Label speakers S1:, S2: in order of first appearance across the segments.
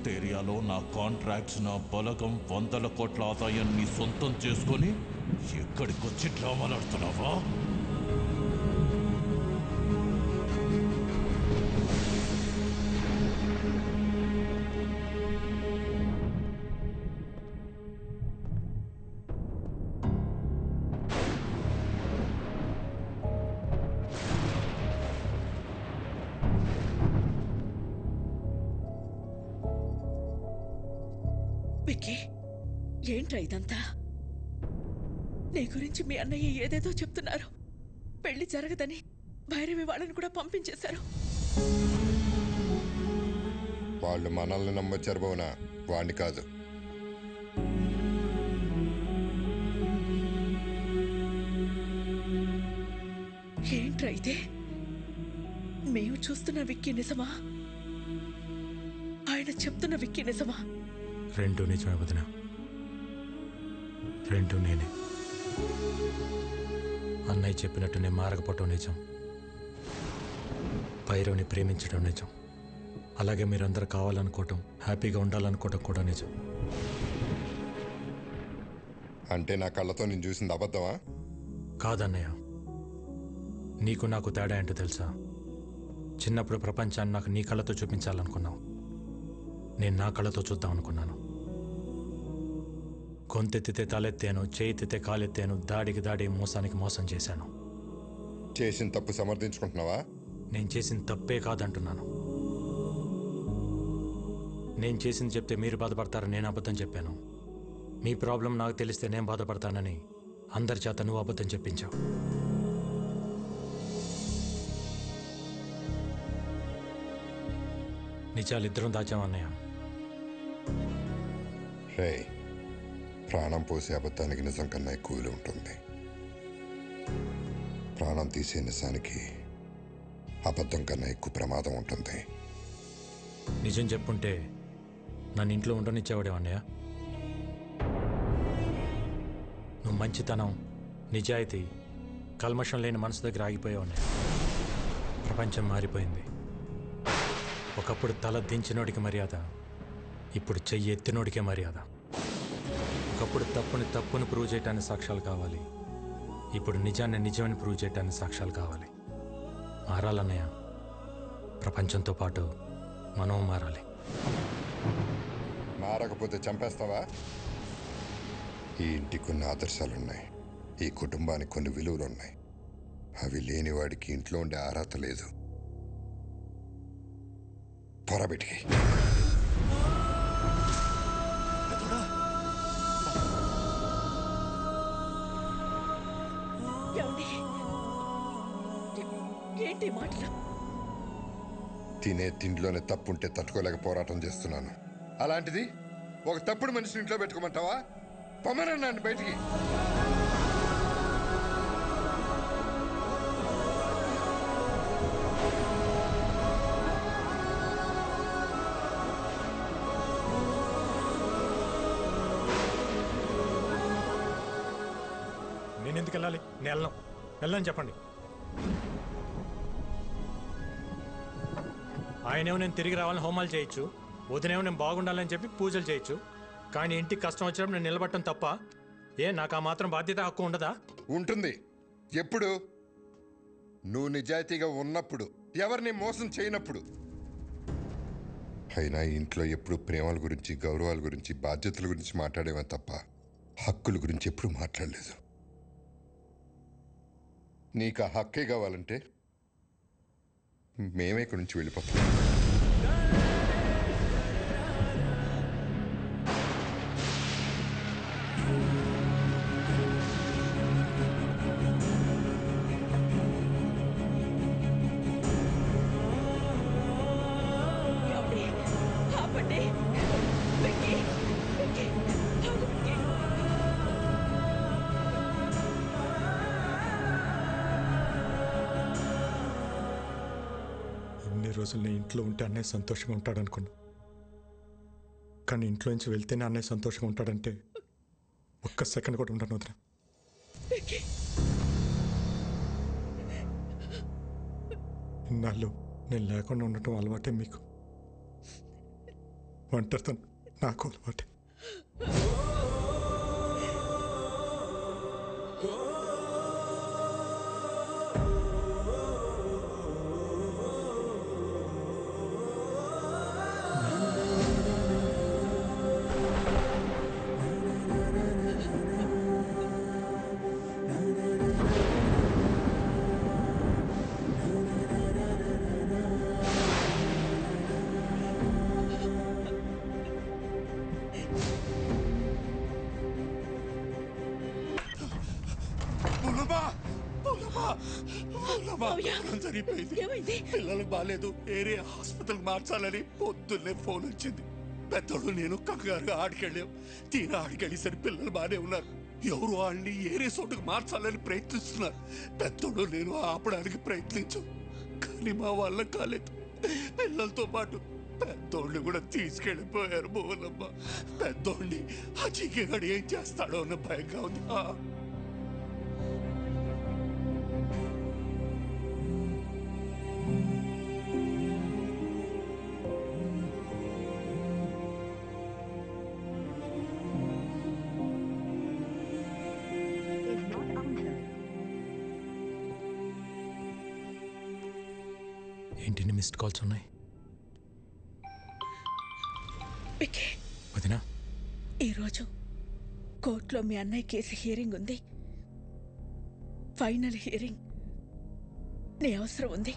S1: కొత్త ఏరియాలో నా కాంట్రాక్ట్స్, నా బలగం, 100 కోట్ల ఆదాయాన్ని సొంతం చేసుకొని ఎక్కడికొచ్చి డ్రామాలాడుతున్నావా?
S2: విక్కీ, ఏంట్రా ఇదంతా? నీ గురించి మీ అన్నయ్య ఏదేదో చెప్తున్నారు. పెళ్లి జరగదని భైరవి వాళ్ళని కూడా పంపించేశారు.
S3: వాళ్ళు మనల్ని నమ్మొచ్చారు భువన, వాణ్ణి కాదు.
S2: ఏంట్రా ఇదే? మేము చూస్తున్న విక్కీ నిజమా? ఆయన చెప్తున్న విక్కీ నిజమా?
S4: రెండు నిజమే వదిన, రెండు నేనే. అన్నయ్య చెప్పినట్టు నేను మారకపోవటం నిజం, భైరవ్ని ప్రేమించడం నిజం, అలాగే మీరందరూ కావాలనుకోవటం, హ్యాపీగా ఉండాలనుకోవటం కూడా నిజం.
S3: అంటే నా కళ్ళతో నేను చూసింది అబద్ధమా?
S4: కాదన్నయ్య, నీకు నాకు తేడా ఏంటో తెలుసా? చిన్నప్పుడు ప్రపంచాన్ని నాకు నీ కళ్ళతో చూపించాలనుకున్నావు, నేను నా కళ్ళతో చూద్దాం అనుకున్నాను. గొంతెత్తితే తలెత్తాను, చేయితే కాలెత్తాను, దాడికి దాడి, మోసానికి మోసం చేశాను.
S3: చేసిన తప్పు సమర్థించుకుంటున్నావా?
S4: నేను చేసిన తప్పే కాదంటున్నాను. నేను చేసింది చెప్తే మీరు బాధపడతారని నేను అబద్ధం చెప్పాను. మీ ప్రాబ్లం నాకు తెలిస్తే నేను బాధపడతానని అందరి చేత నువ్వు అబద్ధం చెప్పించావు. నిజాలిద్దరం దాచామన్నయ్య.
S3: రే, ప్రాణం పోసే అబద్ధానికి నిజం కన్నా ఎక్కువ విలువ ఉంటుంది. ప్రాణం తీసే నిజానికి అబద్ధం కన్నా ఎక్కువ ప్రమాదం ఉంటుంది.
S4: నిజం చెప్పుంటే నన్ను ఇంట్లో ఉండనిచ్చేవాడే అన్నయ్య. నువ్వు మంచితనం, నిజాయితీ, కల్మషం లేని మనసు దగ్గర ఆగిపోయావు అన్నయ్య. ప్రపంచం మారిపోయింది. ఒకప్పుడు తల దించినోడికి మర్యాద, ఇప్పుడు చెయ్యి ఎత్తినోడికే మర్యాద. ఒకప్పుడు తప్పుని ప్రూవ్ చేయటానికి సాక్ష్యాలు కావాలి, ఇప్పుడు నిజాన్ని నిజమని ప్రూవ్ చేయటానికి సాక్ష్యాలు కావాలి. మారాలన్నయ్య, ప్రపంచంతో పాటు మనం మారాలి.
S3: మారకపోతే చంపేస్తావా? ఈ ఇంటికి కొన్ని ఆదర్శాలున్నాయి, ఈ కుటుంబానికి కొన్ని విలువలున్నాయి. అవి లేని వాడికి ఇంట్లో ఉండే అర్హత లేదు. పొరబెట్టి
S2: ఏంటి మాటలు?
S3: తినే తిండిలోనే తప్పుంటే తట్టుకోలేక పోరాటం చేస్తున్నాను. అలాంటిది ఒక తప్పుడు మనిషిని ఇంట్లో పెట్టుకోమంటావా? పొమ్మనన్నాను బయటికి.
S4: నేను ఎందుకు వెళ్ళాలి? నేను వెళ్ళని చెప్పండి. ఆయనేమో నేను తిరిగి రావాలని హోమాలు చేయొచ్చు, వదినేమో నేను బాగుండాలని చెప్పి పూజలు చేయొచ్చు, కానీ ఇంటికి కష్టం వచ్చినప్పుడు నేను నిలబడటం తప్ప? నాకు ఆ మాత్రం బాధ్యత, హక్కు ఉండదా?
S3: ఉంటుంది. ఎప్పుడు? నువ్వు నిజాయితీగా ఉన్నప్పుడు, ఎవరిని మోసం చేయనప్పుడు. అయినా ఇంట్లో ఎప్పుడు ప్రేమల గురించి, గౌరవాల గురించి, బాధ్యతల గురించి మాట్లాడేవా తప్ప హక్కుల గురించి ఎప్పుడు మాట్లాడలేదు. నీకు ఆ హక్కే కావాలంటే మేమే ఇక్కడి నుంచి వెళ్ళిపోతాం.
S4: ఇన్ని రోజులు నేను ఇంట్లో ఉంటే అన్నయ్య సంతోషంగా ఉంటాడనుకున్నా, కానీ ఇంట్లో నుంచి వెళ్తేనే అన్నయ్య సంతోషంగా ఉంటాడంటే ఒక్క సెకండ్ కూడా ఉండను వదిన. ఇన్నాళ్ళు నేను లేకుండా ఉండటం అలవాటే మీకు.
S3: ఒంటరితనం నాకు అలవాటే.
S2: ఏమైంది?
S5: పిల్లలకు బాగాలేదు, ఏరే హాస్పిటల్ మార్చాలని పొద్దున్నే ఫోన్ వచ్చింది. పెద్దోడు నేను కంగారుగా ఆడికెళ్ళాం. తీరా ఆడికెళ్ళేసరి పిల్లలు బాగానే ఉన్నారు. ఎవరు వాళ్ళని ఏరే చోటుకు మార్చాలని ప్రయత్నిస్తున్నారు. పెద్దోడు నేను ఆపడానికి ప్రయత్నించు, కానీ మా వల్ల కాలేదు. పిల్లలతో పాటు పెద్దోడిని కూడా తీసుకెళ్ళిపోయారు. మోహనమ్మ, పెద్దోడిని ఆ చీకగాడు ఏం చేస్తాడో అన్న భయంగా ఉంది.
S4: ఏంటి మిస్డ్ కాల్స్ ఉన్నాయి?
S2: విక్కీ,
S4: వదినా,
S2: ఈరోజు కోర్టులో మీ అన్నయ్య కేసు హియరింగ్ ఉంది. Final hearing. నీ అవసరం ఉంది.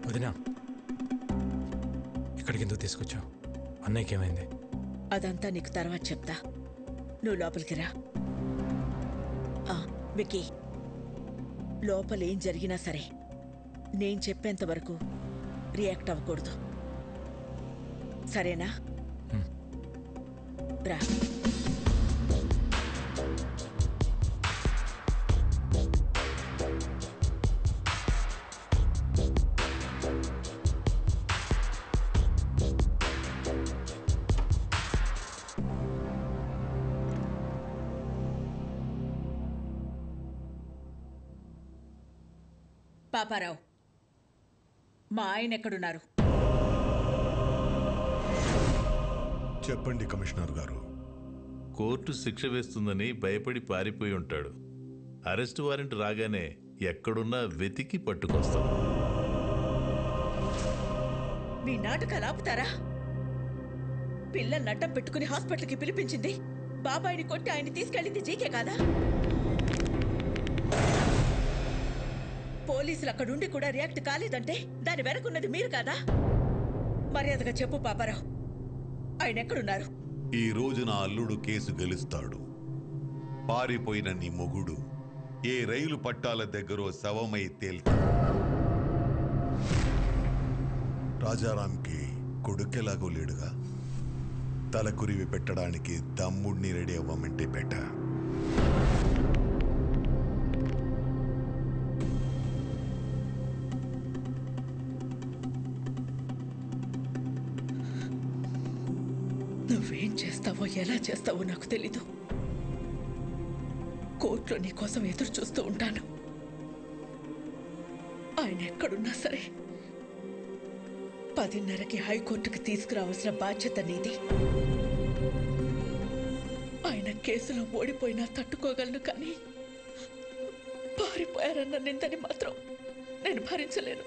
S4: వదినా, ఇక్కడికి ఎందుకు తీసుకొచ్చావు? అన్నయ్యకి ఏమైంది?
S2: అదంతా నీకు తర్వాత చెప్తా. నువ్వు లోపలికి రా. విక్కీ, లోపల ఏం జరిగినా సరే నేను చెప్పేంత వరకు రియాక్ట్ అవ్వకూడదు, సరేనా? రా. పాపారావు, మా ఆయన ఎక్కడున్నారు?
S6: చెప్పండి కమిషనర్ గారు.
S1: కోర్టు శిక్ష వేస్తుందని భయపడి పారిపోయి ఉంటాడు. అరెస్ట్ వారెంట్ రాగానే ఎక్కడున్నా వెతికి పట్టుకొస్తాం.
S2: మీ నాటకాలు ఆపుతారా? పిల్లల్ని అడ్డం పెట్టుకుని హాస్పిటల్కి పిలిపించింది, బాబాయిని కొట్టి ఆయన్ని తీసుకెళ్ళింది జీకే కాదా? పోలీసులు అక్కడుండి కూడా రియాక్ట్ కాలేదంటే దాని వెనకున్నది మీరు కాదా? మర్యాదగా చెప్పు పాపారావు, ఆయన ఎక్కడున్నారు?
S6: ఈ రోజు నా అల్లుడు కేసు గెలుస్తాడు. పారిపోయిన నీ మొగుడు ఏ రైలు పట్టాల దగ్గర శవమై తేల్తాడు. రాజారాంకి కొడుకెలాగో లేడుగా, తలకురివి పెట్టడానికి తమ్ముడిని రెడీ అవ్వమంటే పెట్ట.
S2: నువ్వేం చేస్తావో ఎలా చేస్తావో నాకు తెలీదు. కోర్టులో నీ కోసం ఎదురు చూస్తూ ఉంటాను. ఆయన ఎక్కడున్నా సరే 10:30కి హైకోర్టుకి తీసుకురావాల్సిన బాధ్యత నీది. ఆయన కేసులో ఓడిపోయినా తట్టుకోగలను, కానీ పారిపోయారన్న నిందని మాత్రం నేను భరించలేను.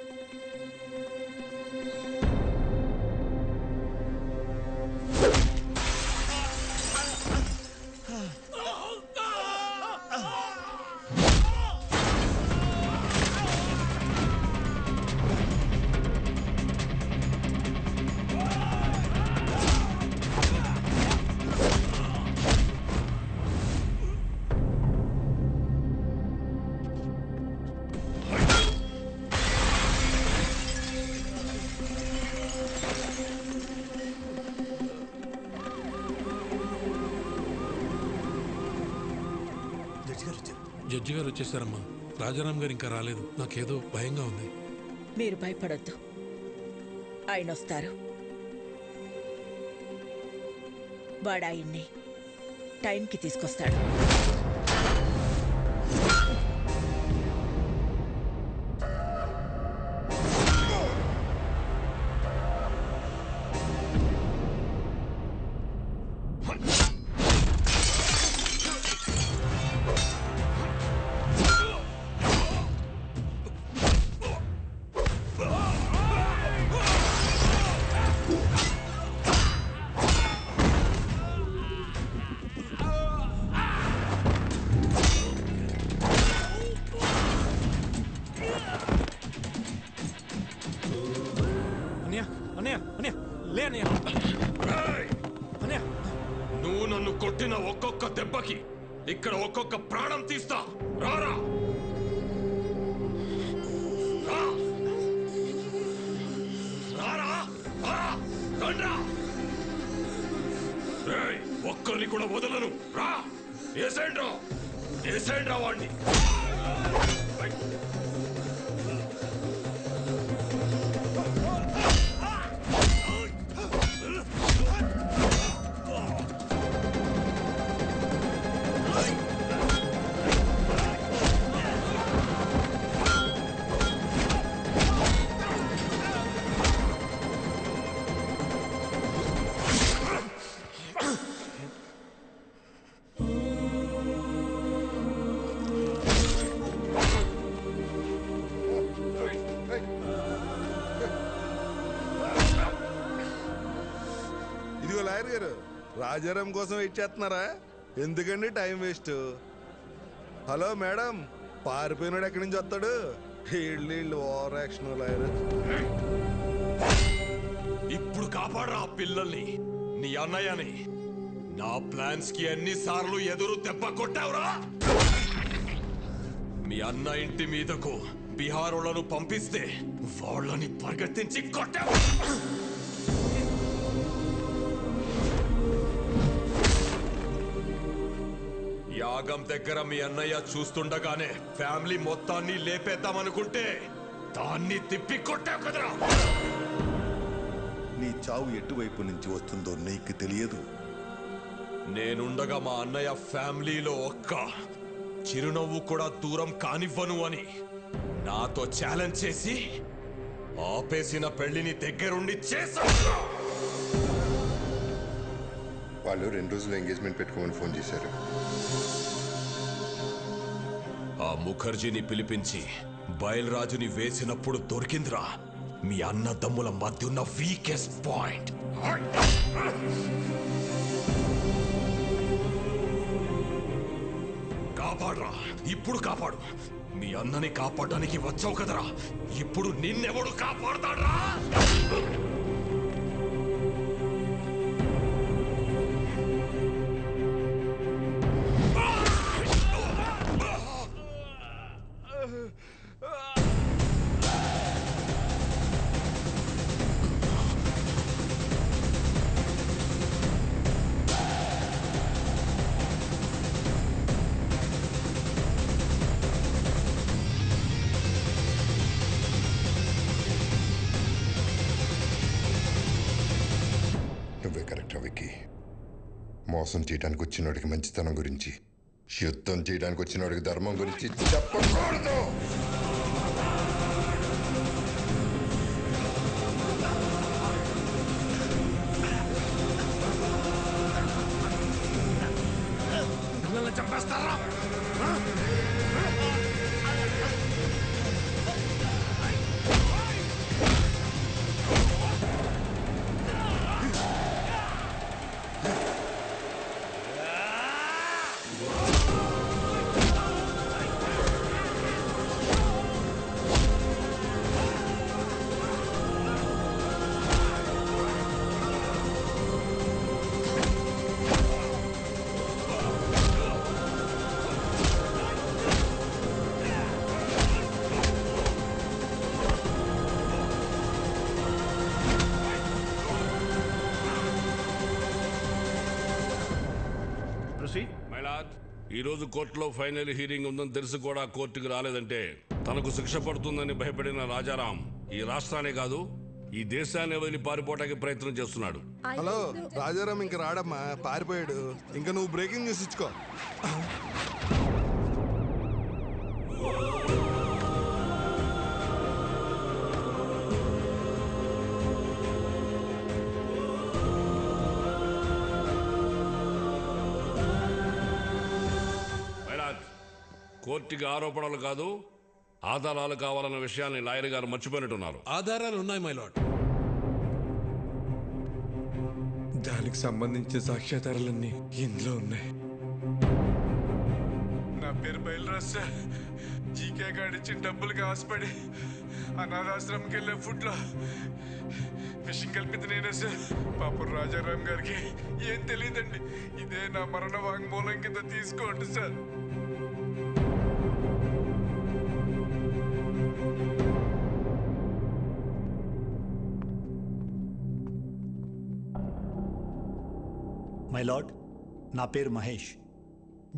S7: జడ్జి గారు వచ్చేసారమ్మా. రాజారాం గారు ఇంకా రాలేదు. నాకేదో భయంగా ఉంది.
S2: మీరు భయపడొద్దు, ఆయన వస్తారు. వాడాయన్ని టైంకి తీసుకొస్తాడు.
S8: నువ్వు నన్ను కొట్టిన ఒక్కొక్క దెబ్బకి ఇక్కడ ఒక్కొక్క ప్రాణం తీస్తా. రారా ఒక్కరిని కూడా వదలను. రా ఏసేండ్రా వాడిని.
S9: ఇదిగో లాయర్ గారు, రాజారాం కోసం వెయిట్ చేస్తున్నారా? ఎందుకండి టైం వేస్ట్? హలో మేడం, పారిపోయినాడు ఎక్కడి నుంచి వస్తాడు? వీళ్ళు ఓవర్ యాక్షన్ లాయర్.
S8: ఇప్పుడు కాపాడరా ఆ పిల్లల్ని, నీ అన్నయ్యని. నా ప్లాన్స్ కి ఎన్నిసార్లు ఎదురు దెబ్బ కొట్టావురా? మీ అన్న ఇంటి మీదకు బీహారులను పంపిస్తే వాళ్ళని పరిగెత్తించి కొట్టావు. యాగం దగ్గర మీ అన్నయ్య చూస్తుండగానే ఫ్యామిలీ మొత్తాన్ని లేపేద్దామనుకుంటే దాన్ని తిప్పి కొట్టావు కదరా.
S6: నీ చావు ఎటువైపు నుంచి వస్తుందో నీకు తెలియదు.
S8: నేనుండగా మా అన్నయ్య ఫ్యామిలీలో ఒక్క చిరునవ్వు కూడా దూరం కానివ్వను అని నాతో ఛాలెంజ్ చేసి ఆపేసిన పెళ్లిని దగ్గరుండి చేశావు.
S3: వాళ్ళు 2 రోజులు ఎంగేజ్మెంట్ పెట్టుకోమని ఫోన్ చేశారు.
S8: ఆ ముఖర్జీని పిలిపించి బయల్రాజుని వేసినప్పుడు దొరికిందిరా మీ అన్నదమ్ముల మధ్య ఉన్న వీకెస్ట్ పాయింట్. కాపాడరా, ఇప్పుడు కాపాడు. మీ అన్నని కాపాడడానికి వచ్చావు కదరా, ఇప్పుడు నిన్నెవడు కాపాడతాడ్రా?
S3: నువ్వే కరెక్ట్ విక్కీ. మోసం చేయడానికి వచ్చినోడికి మంచితనం గురించి, యుద్ధం చేయడానికి వచ్చినోడికి ధర్మం గురించి చెప్పకూడదు.
S8: చంపేస్తారా?
S10: ఈ రోజు కోర్టులో ఫైనల్ హీరింగ్ ఉందని తెలిసి కూడా కోర్టుకు రాలేదంటే తనకు శిక్ష పడుతుందని భయపడిన రాజారాం ఈ రాష్ట్రానే కాదు ఈ దేశాన్ని వదిలి పారిపోవడానికి ప్రయత్నం చేస్తున్నాడు.
S9: హలో రాజారాం ఇంక రాడమ్మా, పారిపోయాడు. ఇంకా నువ్వు బ్రేకింగ్ న్యూస్ ఇచ్చుకో.
S10: కోర్టుకి ఆరోపణలు కాదు, ఆధారాలు కావాలన్న విషయాన్ని లాయర్ గారు మర్చిపోయినట్టున్నారు.
S7: ఆధారాలు ఉన్నాయి మై లార్డ్.
S11: దానికి సంబంధించిన సాక్ష్యాధారాలన్నీ ఇందులో ఉన్నాయి. నా పేరు బయలురాజ్ సార్. జీకే గాడిచ్చిన డబ్బులకి ఆశపడి అనాథాశ్రమంకి వెళ్ళే ఫుడ్లో విషయం కలిపింది నేనే సార్. పాపం రాజారాం గారికి ఏం తెలియదండి. ఇదే నా మరణ వాంగ్మూలం కింద తీసుకోండి సార్.
S12: మై లార్డ్, నా పేరు మహేష్.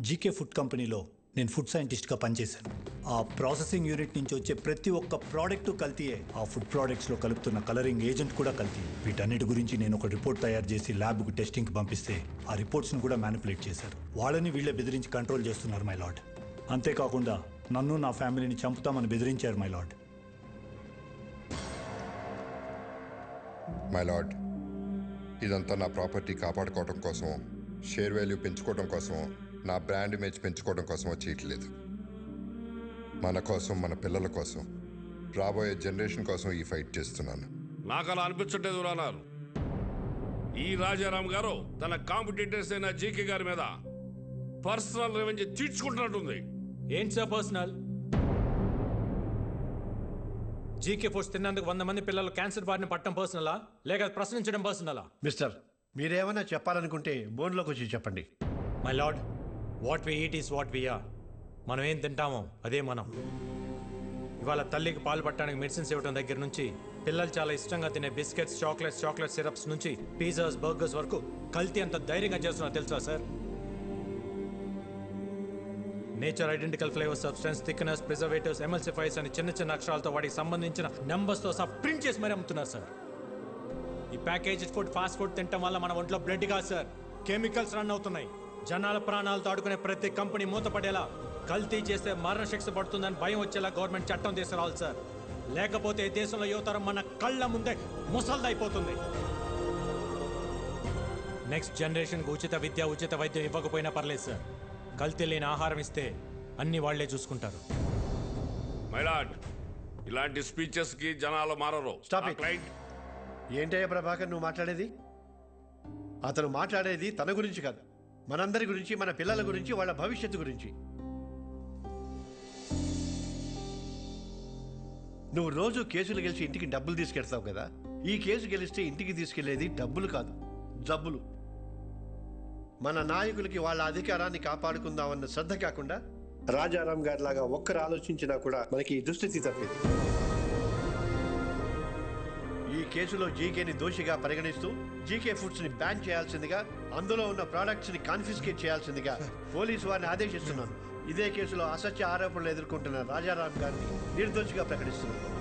S12: జీకే ఫుడ్ కంపెనీలో నేను ఫుడ్ సైంటిస్ట్గా పనిచేశాను. ఆ ప్రాసెసింగ్ యూనిట్ నుంచి వచ్చే ప్రతి ఒక్క ప్రోడక్ట్ కల్తీయే. ఆ ఫుడ్ ప్రోడక్ట్స్లో కలుపుతున్న కలరింగ్ ఏజెంట్ కూడా కల్తీ. వీటన్నిటి గురించి నేను ఒక రిపోర్ట్ తయారు చేసి ల్యాబ్కు టెస్టింగ్కి పంపిస్తే ఆ రిపోర్ట్స్ను కూడా మ్యానిపులేట్ చేశారు. వాళ్ళని వీళ్ళే బెదిరించి కంట్రోల్ చేస్తున్నారు మై లార్డ్. అంతేకాకుండా నన్ను నా ఫ్యామిలీని చంపుతామని బెదిరించారు మై లార్డ్.
S3: మై లార్డ్, ఇదంతా నా ప్రాపర్టీ కాపాడుకోవడం కోసం, షేర్ వాల్యూ పెంచుకోవడం కోసం, నా బ్రాండ్ ఇమేజ్ పెంచుకోవడం కోసం చేయట్లేదు. మన కోసం, మన పిల్లల కోసం, రాబోయే జనరేషన్ కోసం ఈ ఫైట్ చేస్తున్నాను.
S10: నాకు అలా అనిపించట్లేదు రానారు. ఈ రాజారాం గారు తన కాంపిటీటర్స్ అయిన జీకే గారి మీద పర్సనల్ రెవెంజ్ తీర్చుకుంటున్నట్టుంది.
S4: ఏంటి సార్ పర్సనల్? జీకే ఫుడ్స్ తిన్నందుకు 100 మంది పిల్లలు క్యాన్సర్ బారిన పట్టడం పర్సనలా, లేక ప్రశ్నించడం పర్సనలా?
S13: మిస్టర్, మీరేమైనా చెప్పాలనుకుంటే బోన్లోకి వచ్చి చెప్పండి.
S4: My lord, what we eat is what we are. మనం ఏం తింటామో అదే మనం. ఇవాళ తల్లికి పాలు పట్టడానికి మెడిసిన్స్ ఇవ్వడం దగ్గర నుంచి, పిల్లలు చాలా ఇష్టంగా తినే బిస్కెట్స్, చాక్లెట్ సిరప్స్ నుంచి పిజ్జాస్, బర్గర్స్ వరకు కల్తీ అంత ధైర్యంగా చేస్తున్నా తెలుసా sir? Nature identical flavour, substance, thickness, preservatives, ఎమల్సిఫైర్స్ అని చిన్న చిన్న అక్షరాలతో వాటికి సంబంధించిన నెంబర్స్తో సహా ప్రింట్ చేసి మరీ అమ్ముతున్నారు సార్. ఈ ప్యాకేజ్డ్ ఫుడ్, ఫాస్ట్ ఫుడ్ తినడం వల్ల మన ఒంట్లో బ్లడ్ కాదు సార్, కెమికల్స్ రన్ అవుతున్నాయి. జనాల ప్రాణాలతో ఆడుకునే ప్రతి కంపెనీ మూతపడేలా, కల్తీ చేస్తే మరణశిక్ష పడుతుందని భయం వచ్చేలా గవర్నమెంట్ చట్టం తీసుకురావాలి సార్. లేకపోతే దేశంలో యువతరం మన కళ్ళ ముందే ముసల్దైపోతుంది. నెక్స్ట్ జనరేషన్కి ఉచిత విద్య, ఉచిత వైద్యం ఇవ్వకపోయినా పర్లేదు సార్. కల్తీ లేని ఆహారం ఇస్తే అన్ని వాళ్లే చూసుకుంటారు.
S10: మైలాడ్, ఇలాంటి స్పీచెస్ కి జనాలు మారరు.
S13: ఏంటయ్యా ప్రభాకర్ నువ్వు మాట్లాడేది? అతను మాట్లాడేది తన గురించి కాదు, మనందరి గురించి, మన పిల్లల గురించి, వాళ్ళ భవిష్యత్తు గురించి. నువ్వు రోజు కేసులు గెలిచి ఇంటికి డబ్బులు తీసుకెళ్తావు కదా, ఈ కేసు గెలిస్తే ఇంటికి తీసుకెళ్లేది డబ్బులు కాదు, జబ్బులు. మన నాయకులకి వాళ్ళ అధికారాన్ని కాపాడుకుందామన్న శ్రద్ధ కాకుండా రాజారాం గారి లాగా ఒక్కరు ఆలోచించినా కూడా మనకి ఈ దుస్థితి తప్పేది. ఈ కేసులో జీకేని దోషిగా పరిగణిస్తూ జీకే ఫుడ్స్ ని బ్యాన్ చేయాల్సిందిగా, అందులో ఉన్న ప్రోడక్ట్స్ ని కాన్ఫిస్కేట్ చేయాల్సిందిగా పోలీసు వారిని ఆదేశిస్తున్నాను. ఇదే కేసులో అసత్య ఆరోపణలు ఎదుర్కొంటున్న రాజారాం గారిని నిర్దోషిగా ప్రకటిస్తున్నాను.